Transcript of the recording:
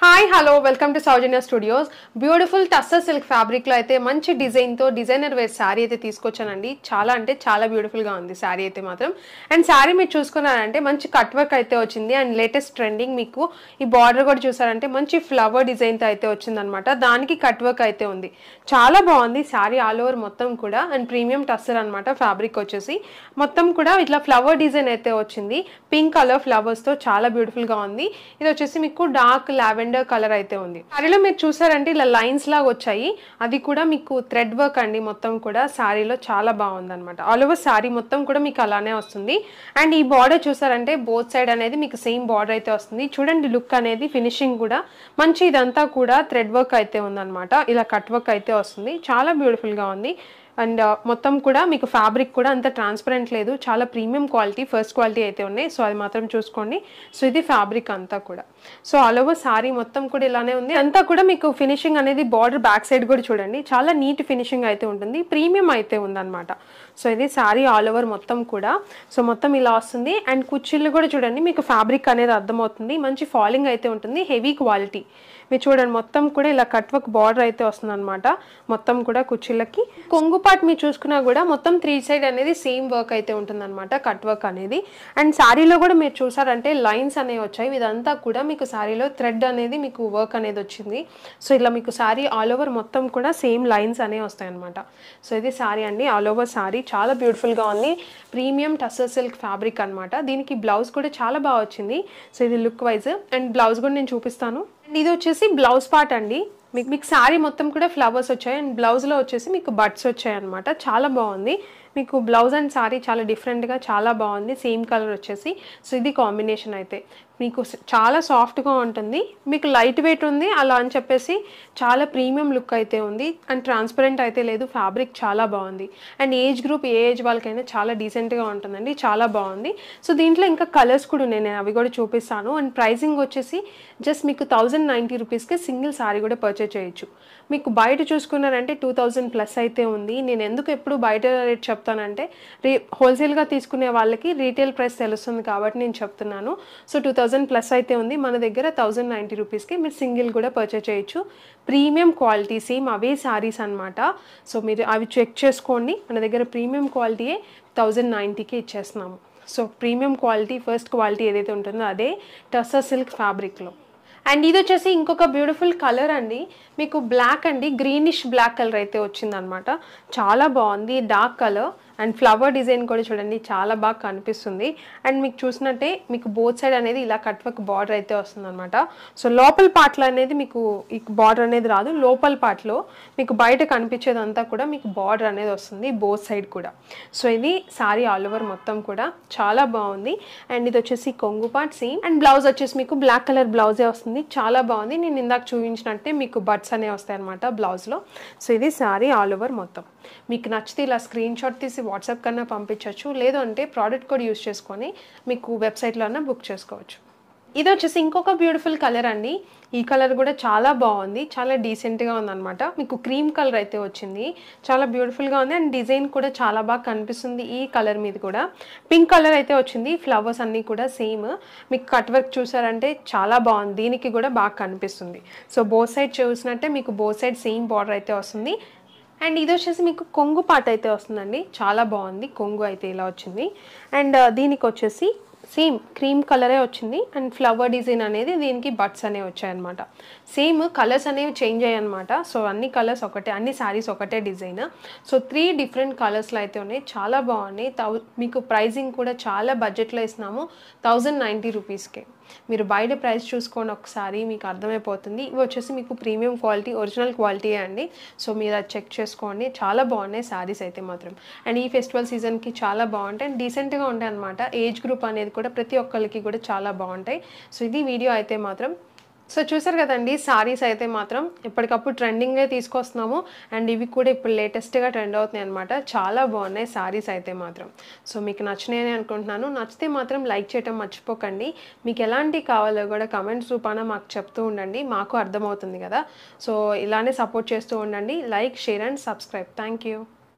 Hi hello welcome to Soujanya studios. Beautiful tussar silk ఫ్యాబ్రిక్లో అయితే మంచి డిజైన్తో డిజైనర్ వేర్ శారీ అయితే తీసుకొచ్చానండి. చాలా అంటే చాలా బ్యూటిఫుల్గా ఉంది శారీ అయితే మాత్రం. అండ్ శారీ మీరు చూసుకున్నారంటే మంచి కట్ వర్క్ అయితే వచ్చింది. అండ్ లేటెస్ట్ ట్రెండింగ్ మీకు ఈ బార్డర్ కూడా చూసారంటే మంచి ఫ్లవర్ డిజైన్తో అయితే వచ్చిందనమాట. దానికి కట్ వర్క్ అయితే ఉంది. చాలా బాగుంది శారీ ఆల్ ఓవర్ మొత్తం కూడా. అండ్ ప్రీమియం టస్సర్ అనమాట ఫ్యాబ్రిక్ వచ్చేసి. మొత్తం కూడా ఇట్లా ఫ్లవర్ డిజైన్ అయితే వచ్చింది. పింక్ కలర్ ఫ్లవర్స్తో చాలా బ్యూటిఫుల్గా ఉంది. ఇది వచ్చేసి మీకు డార్క్ లావెండర్ కలర్ అయితే ఉంది. సారీలో మీరు చూసారంటే ఇలా లైన్స్ లాగా వచ్చాయి. అది కూడా మీకు థ్రెడ్ వర్క్ అండి. మొత్తం కూడా సారీలో చాలా బాగుంది అనమాట. ఆల్ ఓవర్ సారీ మొత్తం కూడా మీకు అలానే వస్తుంది. అండ్ ఈ బార్డర్ చూసారంటే బోత్ సైడ్ అనేది మీకు సేమ్ బార్డర్ అయితే వస్తుంది. చూడండి లుక్ అనేది ఫినిషింగ్ కూడా మంచి ఇదంతా కూడా థ్రెడ్ వర్క్ అయితే ఉందన్నమాట. ఇలా కట్ వర్క్ అయితే వస్తుంది. చాలా బ్యూటిఫుల్ గా ఉంది. అండ్ మొత్తం కూడా మీకు ఫ్యాబ్రిక్ కూడా అంత ట్రాన్స్పరెంట్ లేదు. చాలా ప్రీమియం క్వాలిటీ ఫస్ట్ క్వాలిటీ అయితే ఉన్నాయి. సో అది మాత్రం చూసుకోండి. సో ఇది ఫ్యాబ్రిక్ అంతా కూడా. సో ఆల్ ఓవర్ సారీ మొత్తం కూడా ఇలానే ఉంది. అంతా కూడా మీకు ఫినిషింగ్ అనేది బార్డర్ బ్యాక్ సైడ్ కూడా చూడండి చాలా నీట్ ఫినిషింగ్ అయితే ఉంటుంది. ప్రీమియం అయితే ఉందన్నమాట. సో ఇది సారీ ఆల్ ఓవర్ మొత్తం కూడా. సో మొత్తం ఇలా వస్తుంది. అండ్ కుచ్చిళ్ళు కూడా చూడండి మీకు ఫ్యాబ్రిక్ అనేది అర్థమవుతుంది. మంచి ఫాలింగ్ అయితే ఉంటుంది. హెవీ క్వాలిటీ మీరు చూడండి మొత్తం కూడా ఇలా కట్ వర్క్ బార్డర్ అయితే వస్తుంది అనమాట. మొత్తం కూడా కుచ్చిళ్ళకి కొంగు పార్ట్ మీరు చూసుకున్నా కూడా మొత్తం 3 సైడ్ అనేది సేమ్ వర్క్ అయితే ఉంటుంది అనమాట. కట్ వర్క్ అనేది. అండ్ శారీలో కూడా మీరు చూసారంటే లైన్స్ అనేవి వచ్చాయి. ఇదంతా కూడా మీకు శారీలో థ్రెడ్ అనేది మీకు వర్క్ అనేది వచ్చింది. సో ఇలా మీకు శారీ ఆల్ ఓవర్ మొత్తం కూడా సేమ్ లైన్స్ అనేవి వస్తాయి అనమాట. సో ఇది శారీ అండి. ఆల్ ఓవర్ శారీ చాలా బ్యూటిఫుల్గా ఉంది. ప్రీమియం టస్సర్ సిల్క్ ఫ్యాబ్రిక్ అనమాట. దీనికి బ్లౌజ్ కూడా చాలా బాగా వచ్చింది. సో ఇది లుక్ వైజ్. అండ్ బ్లౌజ్ కూడా నేను చూపిస్తాను. అండ్ ఇది వచ్చేసి బ్లౌజ్ పార్ట్ అండి. మీకు శారీ మొత్తం కూడా ఫ్లవర్స్ వచ్చాయి. అండ్ బ్లౌజ్లో వచ్చేసి మీకు బడ్స్ వచ్చాయి అనమాట. చాలా బాగుంది. మీకు బ్లౌజ్ అండ్ శారీ చాలా డిఫరెంట్గా చాలా బాగుంది. సేమ్ కలర్ వచ్చేసి. సో ఇది కాంబినేషన్ అయితే మీకు చాలా సాఫ్ట్గా ఉంటుంది. మీకు లైట్ వెయిట్ ఉంది అలా అని చెప్పేసి చాలా ప్రీమియం లుక్ అయితే ఉంది. అండ్ ట్రాన్స్పరెంట్ అయితే లేదు. ఫ్యాబ్రిక్ చాలా బాగుంది. And age group A age వాళ్ళకైనా చాలా డీసెంట్గా ఉంటుందండి. చాలా బాగుంది. సో దీంట్లో ఇంకా కలర్స్ కూడా ఉన్నాయి. నేను అవి కూడా చూపిస్తాను. అండ్ ప్రైసింగ్ వచ్చేసి జస్ట్ మీకు 1090 రూపీస్కి సింగిల్ శారీ కూడా పర్చేజ్ చేయొచ్చు. మీకు బయట చూసుకున్నారంటే 2000 ప్లస్ అయితే ఉంది. నేను ఎందుకు ఎప్పుడు బయట రేట్ చెప్తానంటే హోల్సేల్గా తీసుకునే వాళ్ళకి రీటైల్ ప్రైస్ తెలుస్తుంది కాబట్టి నేను చెప్తున్నాను. సో 2000 ప్లస్ అయితే ఉంది. మన దగ్గర 1090 రూపీస్కి మీరు సింగిల్ కూడా పర్చేజ్ చేయొచ్చు. ప్రీమియం క్వాలిటీ సేమ్ అవే శారీస్ అనమాట. సో మీరు అవి చెక్ చేసుకోండి. మన దగ్గర ప్రీమియం క్వాలిటీయే 1090కి ఇచ్చేస్తున్నాము. So premium quality first quality ఏదైతే ఉంటుందో అదే టస్సర్ సిల్క్ ఫ్యాబ్రిక్లో. అండ్ ఇది వచ్చేసి ఇంకొక బ్యూటిఫుల్ కలర్ అండి. మీకు బ్లాక్ అండి గ్రీనిష్ బ్లాక్ కలర్ అయితే వచ్చిందనమాట. చాలా బాగుంది. Dark colour and flower design కూడా చూడండి చాలా బాగా కనిపిస్తుంది. అండ్ మీకు చూసినట్టే మీకు బోత్ సైడ్ అనేది ఇలా కట్ వర్క్ బార్డర్ అయితే వస్తుంది అనమాట. సో లోపల పార్ట్లో అనేది మీకు ఈ బార్డర్ అనేది రాదు. లోపల పార్ట్లో మీకు బయట కనిపించేదంతా కూడా మీకు బార్డర్ అనేది వస్తుంది బోత్ సైడ్ కూడా. సో ఇది సారీ ఆల్ ఓవర్ మొత్తం కూడా చాలా బాగుంది. అండ్ ఇది వచ్చేసి కొంగు పార్ట్ సేమ్. అండ్ బ్లౌజ్ వచ్చేసి మీకు బ్లాక్ కలర్ బ్లౌజే వస్తుంది. చాలా బాగుంది. నేను ఇందాక చూపించినట్టే మీకు బడ్స్ అనేవి వస్తాయి అనమాట బ్లౌజ్లో. సో ఇది సారీ ఆల్ ఓవర్ మొత్తం. మీకు నచ్చితే ఇలా స్క్రీన్ షాట్ తీసి వాట్సాప్ కన్నా పంపించవచ్చు. లేదు అంటే ప్రోడక్ట్ కోడ్ యూస్ చేసుకొని మీకు వెబ్సైట్లో అన్నా బుక్ చేసుకోవచ్చు. ఇది వచ్చేసి ఇంకొక బ్యూటిఫుల్ కలర్ అండి. ఈ కలర్ కూడా చాలా బాగుంది. చాలా డీసెంట్గా ఉందన్నమాట. మీకు క్రీమ్ కలర్ అయితే వచ్చింది. చాలా బ్యూటిఫుల్గా ఉంది. అండ్ డిజైన్ కూడా చాలా బాగా కనిపిస్తుంది. ఈ కలర్ మీద కూడా పింక్ కలర్ అయితే వచ్చింది. ఫ్లవర్స్ అన్నీ కూడా సేమ్. మీకు కట్ వర్క్ చూసారంటే చాలా బాగుంది. దీనికి కూడా బాగా కనిపిస్తుంది. సో బోత్ సైడ్ చూసినట్టే మీకు బోత్ సైడ్ సేమ్ బార్డర్ అయితే వస్తుంది. అండ్ ఇది వచ్చేసి మీకు కొంగు పార్ట్ అయితే వస్తుందండి. చాలా బాగుంది. కొంగు అయితే ఇలా వచ్చింది. అండ్ దీనికి వచ్చేసి సేమ్ క్రీమ్ కలరే వచ్చింది. అండ్ ఫ్లవర్ డిజైన్ అనేది దీనికి బడ్స్ అనేవి వచ్చాయన్నమాట. సేమ్ కలర్స్ అనేవి చేంజ్ అయ్యాయి అనమాట. సో అన్ని కలర్స్ ఒకటే, అన్ని శారీస్ ఒకటే డిజైన్. సో 3 డిఫరెంట్ కలర్స్లో అయితే ఉన్నాయి. చాలా బాగున్నాయి. మీకు ప్రైజింగ్ కూడా చాలా బడ్జెట్లో ఇస్తున్నాము 1090 రూపీస్కే. మీరు బయట ప్రైస్ చూసుకోండి ఒకసారి మీకు అర్థమైపోతుంది. ఇవి వచ్చేసి మీకు ప్రీమియం క్వాలిటీ ఒరిజినల్ క్వాలిటీయే అండి. సో మీరు అది చెక్ చేసుకోండి. చాలా బాగున్నాయి శారీస్ అయితే మాత్రం. అండ్ ఈ ఫెస్టివల్ సీజన్కి చాలా బాగుంటాయి. అండ్ డీసెంట్గా ఉంటాయి అనమాట. ఏజ్ గ్రూప్ అనేది కూడా ప్రతి ఒక్కరికి కూడా చాలా బాగుంటాయి. సో ఇది వీడియో అయితే మాత్రం. సో చూసారు కదండి సారీస్ అయితే మాత్రం ఎప్పటికప్పుడు ట్రెండింగ్గా తీసుకొస్తున్నాము. అండ్ ఇవి కూడా ఇప్పుడు లేటెస్ట్గా ట్రెండ్ అవుతున్నాయి అనమాట. చాలా బాగున్నాయి సారీస్ అయితే మాత్రం. సో మీకు నచ్చినాయని అనుకుంటున్నాను. నచ్చితే మాత్రం లైక్ చేయడం మర్చిపోకండి. మీకు ఎలాంటి కావాలో కూడా కమెంట్స్ రూపాన మాకు చెప్తూ ఉండండి. మాకు అర్థమవుతుంది కదా. సో ఇలానే సపోర్ట్ చేస్తూ ఉండండి. Like, share and subscribe. Thank you.